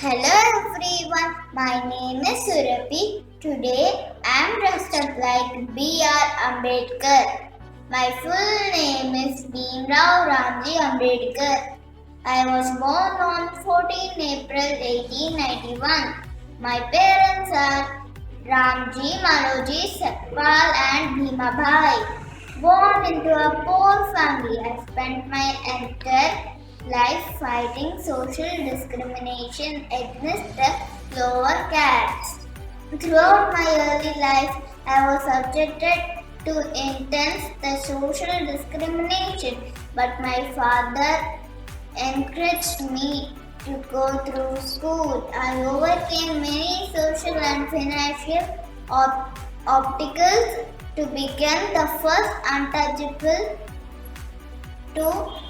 Hello everyone, my name is Surbhi. Today I am dressed up like B.R. Ambedkar. My full name is Bhimrao Ramji Ambedkar. I was born on 14 April 1891. My parents are Ramji, Manoji, Satpal and Bhimabai. Born into a poor family, I spent my entire life fighting social discrimination against the lower castes. Throughout my early life, I was subjected to intense the social discrimination, but my father encouraged me to go through school. I overcame many social and financial obstacles to become the first untouchable to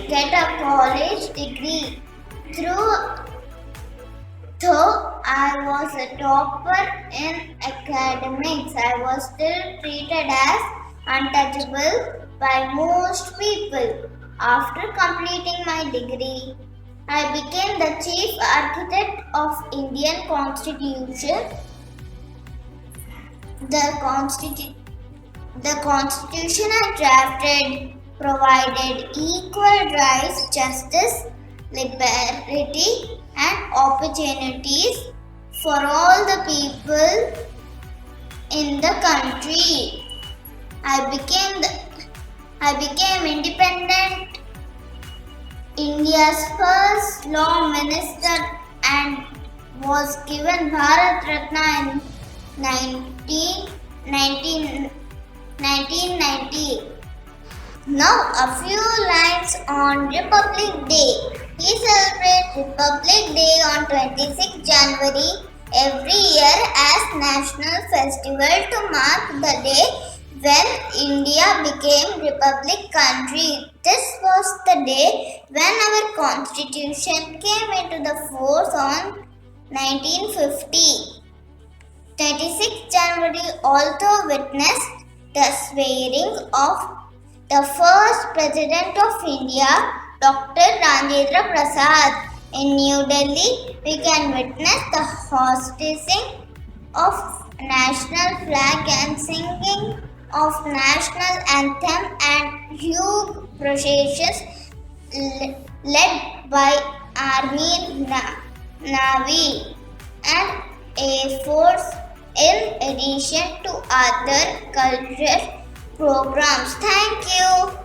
get a college degree. Though I was a topper in academics, I was still treated as untouchable by most people. After completing my degree, I became the chief architect of Indian Constitution. The constitution I drafted provided equal rights, justice, liberty, and opportunities for all the people in the country. I became independent India's first law minister and was given Bharat Ratna in 1990. Now a few lines on Republic Day. We celebrate Republic Day on 26 January every year as national festival to mark the day when India became Republic country. This was the day when our constitution came into the force on 1950. 26 January also witnessed the swearing of the first President of India, Dr. Rajendra Prasad. In New Delhi, we can witness the hoisting of national flag and singing of national anthem and huge processions led by Army, Navy and Air Force in addition to other cultural programs. Thank you.